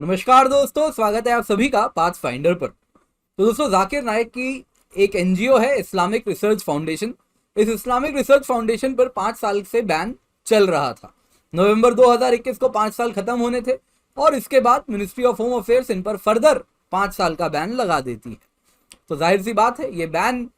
नमस्कार दोस्तों, स्वागत है आप सभी का पाथ फाइंडर पर। तो दोस्तों, जाकिर नाइक की एक एनजीओ है इस्लामिक रिसर्च फाउंडेशन। इस इस्लामिक रिसर्च फाउंडेशन पर 5 साल से बैन चल रहा था। नवंबर 2021 को 5 साल खत्म होने थे और इसके बाद ministry of home affairs in पर फर्दर 5 साल का बैन लगा देती है। तो जाहिर सी बात है, ये बैन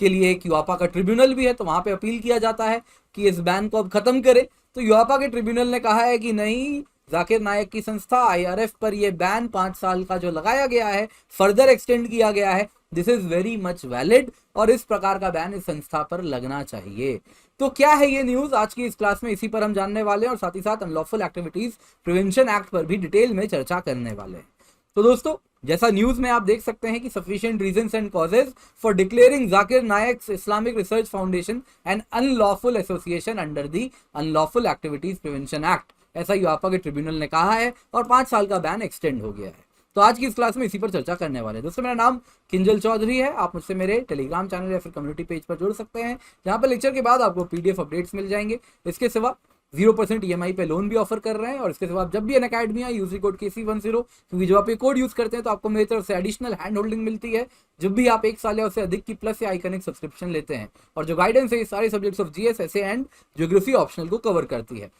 के लिए एक यूआपा का ट्रिब्यूनल भी है, तो वहां पे अपील किया जाता है कि इस बैन को अब खत्म करे। तो यूआपा के ट्रिब्यूनल ने कहा है कि नहीं, जाकिर नायक की संस्था आईआरएफ पर यह बैन 5 साल का जो लगाया गया है, फर्दर एक्सटेंड किया गया है, this is very much valid और इस प्रकार का बैन इस संस्था पर लगना चाहिए। तो क्या है ये न्यूज आज की इस क्लास में, इसी पर हम जानने वाले हैं और साथ ही साथ अनलॉफुल एक्टिविटीज प्रिवेंशन एक्ट पर भी डिटेल में चर्चा करने वाले हैं। तो दोस्तों, जैसा न्यूज में आप देख सकते हैं कि sufficient reasons and causes for declaring Zakir Naik Islamic research foundation an unlawful association under the unlawful activities prevention act, ऐसा यूआपा के ट्रिब्यूनल ने कहा है और 5 साल का बैन एक्सटेंड हो गया है। तो आज की इस क्लास में इसी पर चर्चा करने वाले हैं। दोस्तों, मेरा नाम किंजल चौधरी है। आप मुझसे मेरे टेलीग्राम चैनल या फिर कम्युनिटी पेज पर जुड़ सकते हैं, जहां पर लेक्चर के बाद आपको पीडीएफ अपडेट्स मिल जाएंगे। इसके सिवा 0% ईएमआई पे लोन भी ऑफर कर रहे हैं और इसके सिवा आप जब भी अन अकेडमी आए यूज कोड KC10, क्योंकि जब आप ये कोड यूज करते हैं तो आपको मेरी तरफ से एडिशनल हैंड होल्डिंग मिलती है जब भी आप 1 साल या उससे अधिक की प्लस या आइकनिक सब्सक्रिप्शन लेते हैं। और जो गाइडेंस है, ये सारे subjects of GS, SA and geography optional को कवर करती है।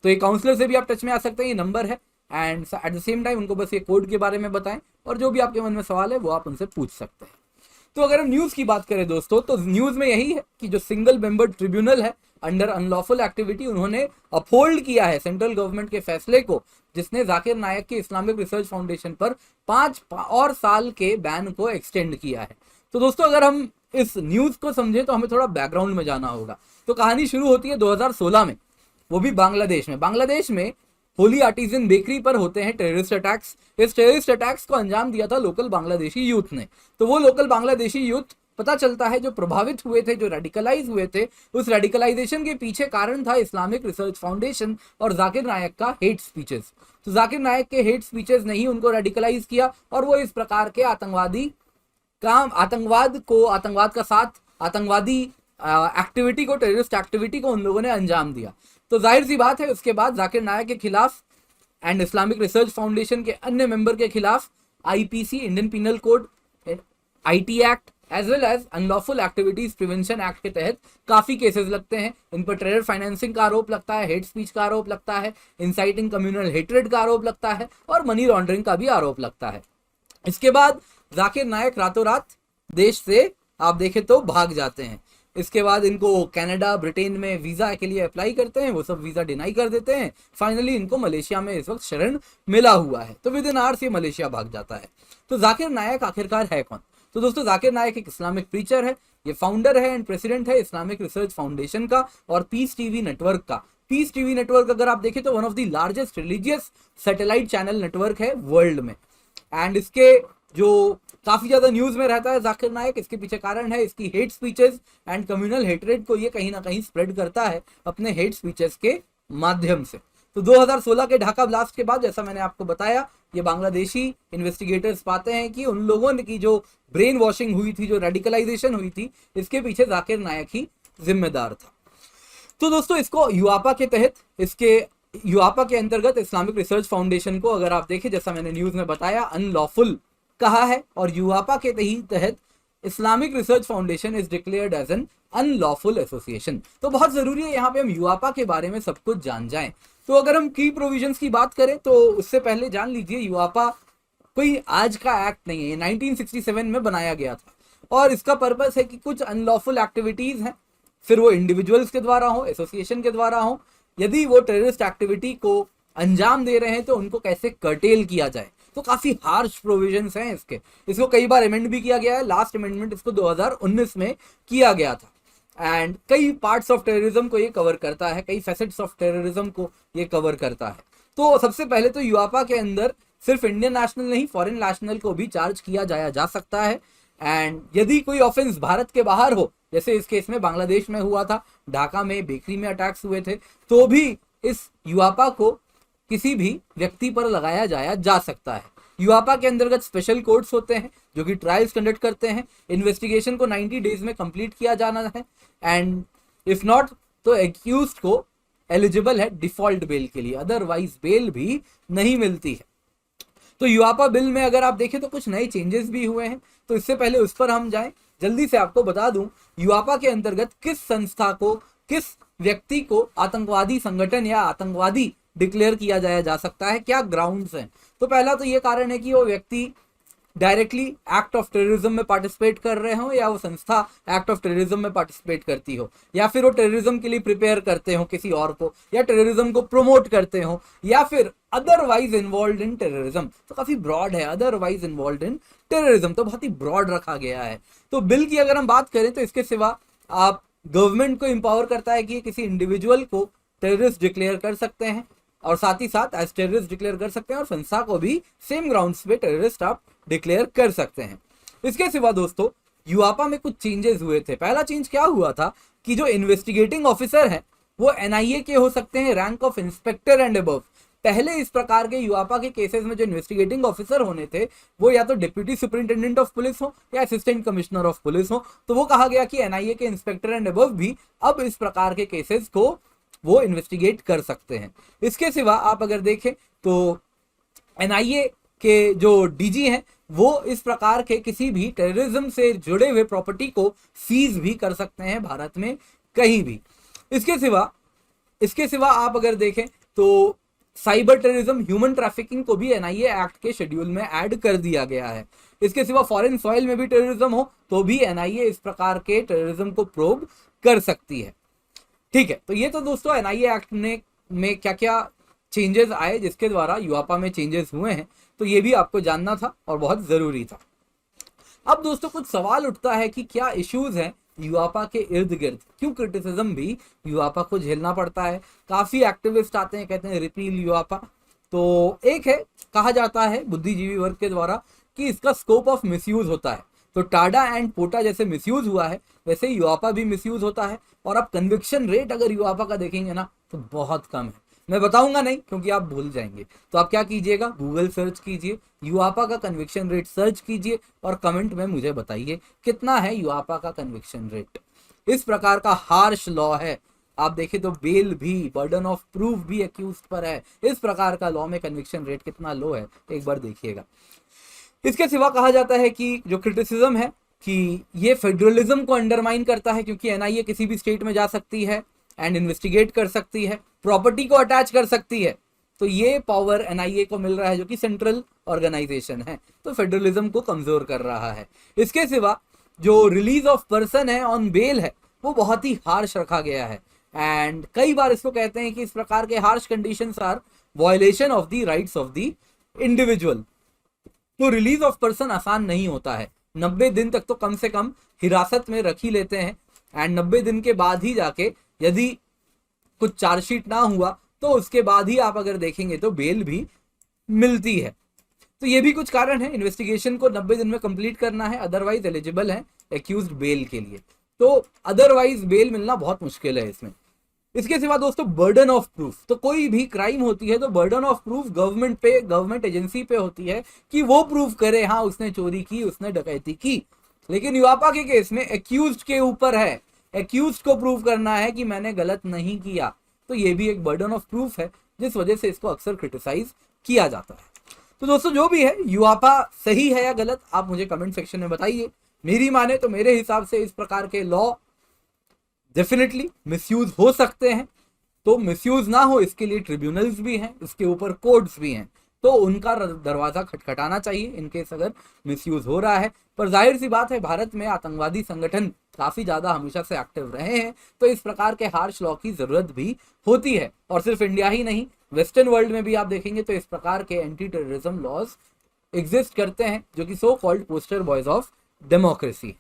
तो ये काउंसलर से भी आप टच में आ सकते हैं, ये नंबर है, and at the same time उनको बस ये कोड के बारे में बताएं और जो भी आपके मन में सवाल है वो आप उनसे पूछ सकते हैं। तो अगर हम न्यूज की बात करें दोस्तों, तो न्यूज में यही है कि जो सिंगल मेंबर ट्रिब्यूनल है अंडर अनलॉफुल एक्टिविटी, उन्होंने अपहोल्ड किया है सेंट्रल गवर्नमेंट के फैसले को, जिसने जाकिर नायक के इस्लामिक रिसर्च फाउंडेशन पर 5 और साल के बैन को एक्सटेंड किया है। तो दोस्तों, अगर हम इस न्यूज को समझे तो हमें थोड़ा बैकग्राउंड में जाना होगा। तो कहानी शुरू होती है 2016 में, वो भी बांग्लादेश में। बांग्लादेश में होली आर्टिजन बेकरी पर होते हैं टेररिस्ट अटैक्स। इस टेररिस्ट अटैक्स को अंजाम दिया था लोकल बांग्लादेशी यूथ ने। तो वो लोकल बांग्लादेशी यूथ, पता चलता है, जो प्रभावित हुए थे, जो रेडिकलाइज हुए थे, उस रेडिकलाइजेशन के पीछे कारण था इस्लामिक रिसर्च फाउंडेशन और जाकिर नायक का हेट स्पीचेस। तो जाकिर नायक के हेट स्पीचेस ने ही उनको रेडिकलाइज किया और वो इस प्रकार के आतंकवादी काम, आतंकवाद का साथ, आतंकवादी एक्टिविटी को, टेररिस्ट एक्टिविटी को उन लोगों ने अंजाम दिया। तो जाहिर सी बात है, उसके बाद जाकिर नायक के खिलाफ एंड इस्लामिक रिसर्च फाउंडेशन के अन्य मेंबर के खिलाफ IPC, Indian penal code, IT act as well as unlawful activities prevention act के तहत काफी केसेस लगते हैं। इन पर टेरर फाइनेंसिंग का आरोप लगता है, हेट स्पीच का आरोप लगता है, इंसाइटिंग कम्युनल हेट्रेड का आरोप लगता है और मनी लॉन्ड्रिंग का भी आरोप लगता है। इसके बाद जाकिर नायक रातों रात देश से, आप देखें तो, भाग जाते हैं। इसके बाद इनको कनाडा, ब्रिटेन में वीजा के लिए अप्लाई करते हैं, वो सब वीजा डिनाई कर देते हैं। फाइनली इनको मलेशिया में इस वक्त शरण मिला हुआ है, तो विद इन आवर्स ये मलेशिया भाग जाता है। तो जाकिर नायक आखिरकार है कौन? तो दोस्तों, जाकिर नायक एक इस्लामिक प्रीचर है, ये फाउंडर है एंड प्रेसिडेंट है इस्लामिक रिसर्च फाउंडेशन का और पीस टीवी नेटवर्क का। पीस टीवी नेटवर्क अगर आप देखें तो one of the largest religious satellite channel network है वर्ल्ड में। एंड इसके जो काफी ज्यादा न्यूज में रहता है जाकिर नायक, इसके पीछे कारण है इसकी hate speeches and communal hatred को ये कहीं ना कहीं स्प्रेड करता है अपने हेट स्पीचेस के माध्यम से। तो 2016 के ढाका ब्लास्ट के बाद, जैसा मैंने आपको बताया, ये बांग्लादेशी इन्वेस्टिगेटर्स पाते हैं कि उन लोगों की जो ब्रेन वॉशिंग हुई थी, जो रेडिकलाइजेशन हुई थी, इसके पीछे जाकिर नायक ही जिम्मेदार था। तो दोस्तों, इसको यूआपा के तहत, इसके यूआपा के अंतर्गत इस्लामिक रिसर्च फाउंडेशन को अगर आप देखें, जैसा मैंने न्यूज में बताया, अनलॉफुल कहा है और यूआपा के तहत Islamic research foundation is declared as an unlawful association. तो बहुत जरूरी है यहाँ पे हम यूआपा के बारे में सब कुछ जान जाएं। तो अगर हम की प्रोविजंस की बात करें तो उससे पहले जान लीजिए, यूआपा कोई आज का एक्ट नहीं है, 1967 में बनाया गया था और इसका पर्पस है कि कुछ अनलॉफुल एक्टिविटीज हैं, फिर वो इंडिविजुअल्स के द्वारा हो, एसोसिएशन के द्वारा हो, यदि वो टेररिस्ट एक्टिविटी को अंजाम दे रहे हैं तो उनको कैसे कर्टेल किया जाए। तो काफी हार्श प्रोविजंस हैं इसको कई बार अमेंड भी किया गया है। लास्ट अमेंडमेंट इसको 2019 में किया गया था एंड कई पार्ट्स ऑफ टेररिज्म को ये कवर करता है, कई फैसेट्स ऑफ टेररिज्म को ये कवर करता है। तो सबसे पहले तो यूआपा के अंदर सिर्फ इंडियन नेशनल नहीं, फॉरेन नेशनल को भी चार्ज किया जा सकता है। एंड यदि कोई ऑफेंस भारत के बाहर हो, जैसे इस केस में बांग्लादेश में हुआ था, ढाका में बेकरी में अटैक्स हुए थे, तो भी इस यूआपा को किसी भी व्यक्ति पर लगाया जा सकता है। यूआपा के अंतर्गत स्पेशल कोर्ट्स होते हैं जो कि ट्रायल्स कंडक्ट करते हैं। इन्वेस्टिगेशन को 90 डेज में कंप्लीट किया जाना है एंड इफ नॉट तो एक्यूज्ड को एलिजिबल है डिफॉल्ट बेल के लिए, अदरवाइज बेल भी नहीं मिलती है। तो यूआपा बिल में अगर आप देखें तो कुछ नए चेंजेस भी हुए हैं। तो इससे पहले उस पर हम जाएं, जल्दी से आपको बता दूं यूआपा के अंतर्गत किस संस्था को, किस व्यक्ति को आतंकवादी संगठन या आतंकवादी डिक्लेयर किया जा सकता है, क्या ग्राउंड्स हैं। तो पहला तो ये कारण है कि वो व्यक्ति डायरेक्टली एक्ट ऑफ टेररिज्म में पार्टिसिपेट कर रहे हो, या वो संस्था एक्ट ऑफ टेररिज्म में पार्टिसिपेट करती हो, या फिर वो टेररिज्म के लिए प्रिपेयर करते हो किसी और को, या टेररिज्म को प्रमोट करते हो, या फिर अदरवाइज इन्वॉल्व इन टेररिज्म। तो काफी ब्रॉड है, अदरवाइज इन्वॉल्व इन टेररिज्म तो बहुत ही ब्रॉड रखा गया है। तो बिल की अगर हम बात करें तो इसके सिवा आप गवर्नमेंट को एम्पावर करता है कि ये किसी इंडिविजुअल को टेररिस्ट डिक्लेयर कर सकते हैं, और साथ ही साथ एज टेररिस्ट डिक्लेयर कर सकते हैं, और संस्था को भी सेम ग्राउंड्स पे टेररिस्ट आप डिक्लेयर कर सकते हैं। इसके सिवा दोस्तों यूआपा में कुछ चेंजेस हुए थे। पहला चेंज क्या हुआ था कि जो इन्वेस्टिगेटिंग ऑफिसर है वो एनआईए के हो सकते हैं, rank of inspector and above. पहले इस प्रकार के यूआपा के केसेस में जो इन्वेस्टिगेटिंग ऑफिसर होने थे वो या तो डिप्यूटी सुपरिंटेंडेंट ऑफ पुलिस हो या असिस्टेंट कमिश्नर ऑफ पुलिस हो। तो वो कहा गया कि एनआईए के इंस्पेक्टर एंड अबव भी अब इस प्रकार के केसेस को वो इन्वेस्टिगेट कर सकते हैं। इसके सिवा आप अगर देखें तो एनआईए के जो डीजी हैं वो इस प्रकार के किसी भी टेररिज्म से जुड़े हुए प्रॉपर्टी को सीज भी कर सकते हैं भारत में कहीं भी। इसके सिवा आप अगर देखें तो साइबर टेररिज्म, ह्यूमन ट्रैफिकिंग को भी एनआईए एक्ट के शेड्यूल में ऐड कर दिया गया है। इसके सिवा फॉरेन सॉइल में भी टेररिज्म हो तो भी एनआईए इस प्रकार के टेररिज्म को प्रोब कर सकती है। ठीक है, तो ये तो दोस्तों एनआईए एक्ट में क्या क्या चेंजेस आए जिसके द्वारा यूआपा में चेंजेस हुए हैं, तो ये भी आपको जानना था और बहुत जरूरी था। अब दोस्तों कुछ सवाल उठता है कि क्या इश्यूज हैं यूआपा के इर्द गिर्द, क्यों क्रिटिसिज्म भी यूआपा को झेलना पड़ता है। काफी एक्टिविस्ट आते हैं, कहते हैं रिपील यूआपा। तो एक है, कहा जाता है बुद्धिजीवी वर्ग के द्वारा कि इसका स्कोप ऑफ मिसयूज होता है। तो टाडा एंड पोटा जैसे मिसयूज हुआ है वैसे यूआपा भी मिसयूज होता है। और अब कन्विक्शन रेट अगर यूआपा का देखेंगे ना तो बहुत कम है। मैं बताऊंगा नहीं क्योंकि आप भूल जाएंगे, तो आप क्या कीजिएगा, गूगल सर्च कीजिए, यूआपा का कन्विक्शन रेट सर्च कीजिए और कमेंट में मुझे बताइए कितना है यूआपा का कन्विक्शन रेट। इस प्रकार का हार्श लॉ है। आप देखें तो बेल भी, बर्डन ऑफ प्रूफ भी एक्यूज्ड पर है। इस प्रकार का लॉ में कन्विक्शन रेट कितना लो है एक बार देखिएगा। इसके सिवा कहा जाता है कि जो क्रिटिसिज्म है कि ये फेडरलिज्म को अंडरमाइन करता है, क्योंकि एनआईए किसी भी स्टेट में जा सकती है एंड इन्वेस्टिगेट कर सकती है, प्रॉपर्टी को अटैच कर सकती है। तो ये पावर एनआईए को मिल रहा है जो कि सेंट्रल ऑर्गेनाइजेशन है, तो फेडरलिज्म को कमजोर कर रहा है। इसके सिवा जो रिलीज ऑफ पर्सन है ऑन बेल है वो बहुत ही हार्श रखा गया है, एंड कई बार इसको कहते हैं कि इस प्रकार के harsh conditions are violation of the rights of the individual. तो रिलीज ऑफ पर्सन आसान नहीं होता है, 90 दिन तक तो कम से कम हिरासत में रख ही लेते हैं, एंड 90 दिन के बाद ही जाके यदि कुछ चार्जशीट ना हुआ तो उसके बाद ही आप अगर देखेंगे तो बेल भी मिलती है। तो ये भी कुछ कारण है, इन्वेस्टिगेशन को 90 दिन में कंप्लीट करना है, अदरवाइज एलिजिबल है एक्यूज्ड बेल के लिए। तो अदरवाइज बेल मिलना बहुत मुश्किल है इसमें। इसके सिवा दोस्तों बर्डन ऑफ प्रूफ, तो कोई भी क्राइम होती है तो बर्डन ऑफ प्रूफ गवर्नमेंट पे, गवर्नमेंट एजेंसी पे होती है कि वो प्रूफ करे हाँ उसने चोरी की, उसने डकैती की। लेकिन यूआपा के केस में एक्यूज्ड के ऊपर है, एक्यूज्ड को प्रूव करना है कि मैंने गलत नहीं किया। तो ये भी एक बर्डन ऑफ प्रूफ है जिस वजह से इसको अक्सर क्रिटिसाइज किया जाता है। तो दोस्तों जो भी है यूआपा सही है या गलत आप मुझे कमेंट सेक्शन में बताइए। मेरी माने तो मेरे हिसाब से इस प्रकार के लॉ डेफिनेटली मिसयूज हो सकते हैं, तो मिसयूज ना हो इसके लिए ट्रिब्यूनल्स भी हैं, इसके ऊपर कोर्ट्स भी हैं, तो उनका दरवाजा खटखटाना चाहिए इनकेस अगर मिसयूज हो रहा है। पर जाहिर सी बात है भारत में आतंकवादी संगठन काफी ज्यादा हमेशा से एक्टिव रहे हैं, तो इस प्रकार के हार्श लॉ की जरूरत भी होती है। और सिर्फ इंडिया ही नहीं, वेस्टर्न वर्ल्ड में भी आप देखेंगे तो इस प्रकार के एंटी टेररिज्म लॉज एग्जिस्ट करते हैं जो कि so called poster boys of democracy.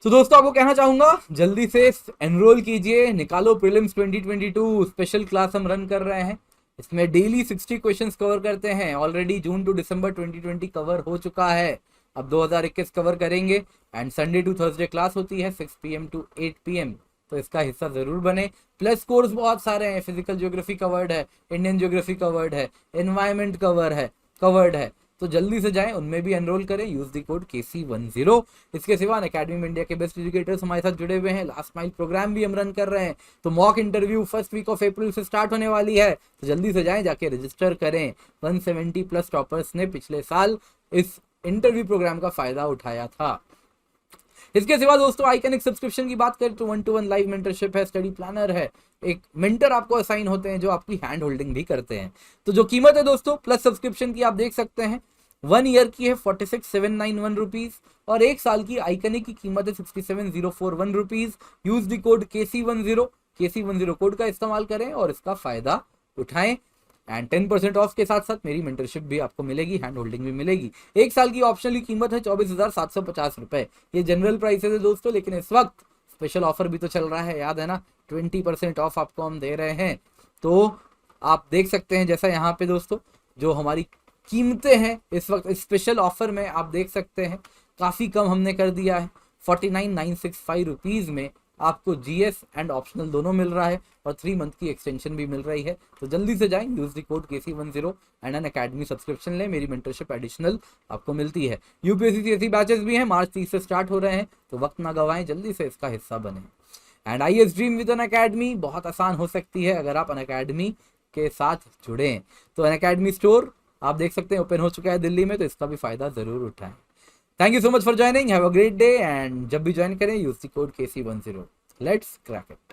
तो दोस्तों आपको कहना चाहूंगा जल्दी से एनरोल कीजिए, निकालो प्रीलिम्स 2022 स्पेशल क्लास हम रन कर रहे हैं। इसमें डेली 60 क्वेश्चंस कवर करते हैं। Already June to December 2020 cover हो चुका है, अब 2021 कवर करेंगे। And Sunday to Thursday class होती है 6 PM to 8 PM, तो इसका हिस्सा जरूर बने। प्लस कोर्स बहुत सारे हैं, फिजिकल ज्योग्राफी कवर्ड है, इंडियन ज्योग्राफी कवर्ड है, एनवायरमेंट कवर्ड है, तो जल्दी से जाएं, उनमें भी एनरोल करें, यूज द कोड KC10। इसके सिवा अकेडमी में इंडिया के बेस्ट एजुकेटर्स हमारे साथ जुड़े हुए हैं, लास्ट माइल प्रोग्राम भी हम रन कर रहे हैं। तो mock interview first week of April से स्टार्ट होने वाली है, तो जल्दी से जाएं, जाके रजिस्टर करें। 170+ टॉपर्स ने पिछले साल इस इंटरव्यू प्रोग्राम का फायदा उठाया था। इसके सिवा दोस्तों आइकनिक सब्सक्रिप्शन की बात करें तो 1-to-1 लाइव मेंटरशिप है, स्टडी प्लानर है, एक मेंटर आपको असाइन होते हैं जो आपकी हैंड होल्डिंग भी करते हैं। तो जो कीमत है दोस्तों प्लस सब्सक्रिप्शन की आप देख सकते हैं, 1 ईयर की है 46,791 रुपीज और 1 साल की आइकनिक की कीमत है 67,041 rupees. Use the code KC10 code का इस्तेमाल करें और इसका फायदा उठाएं। एंड 10% ऑफ के साथ साथ मेरी मेंटरशिप भी आपको मिलेगी, हैंड होल्डिंग भी मिलेगी। 1 साल की ऑप्शनली कीमत है 24,750 रुपए। ये जनरल प्राइसेस है दोस्तों, लेकिन इस वक्त स्पेशल ऑफर भी तो चल रहा है, याद है ना, 20% ऑफ आपको हम दे रहे हैं। तो आप देख सकते हैं जैसा यहाँ पे दोस्तों जो हमारी कीमतें हैं इस वक्त स्पेशल ऑफर में आप देख सकते हैं काफ़ी कम हमने कर दिया है। 49,965 रुपीज़ में आपको GS एंड ऑप्शनल दोनों मिल रहा है और 3 मंथ की एक्सटेंशन भी मिल रही है। तो जल्दी से जाएं, use the code KC10 and Unacademy subscription लें, मेरी मेंटरशिप एडिशनल आपको मिलती है। UPSC CSE बैचेस भी हैं, March 30 से स्टार्ट हो रहे हैं, तो वक्त ना गवाएं, जल्दी से इसका हिस्सा बने। And IAS dream with Unacademy बहुत आसान हो सकती है अगर आप अन अकेडमी के साथ जुड़ें। तो अन अकेडमी स्टोर आप देख सकते हैं ओपन हो चुका है दिल्ली में, तो इसका भी फायदा जरूर उठाएं। Thank you so much for joining, have a great day and जब भी ज्वाइन करें use the code KC10। Let's crack it.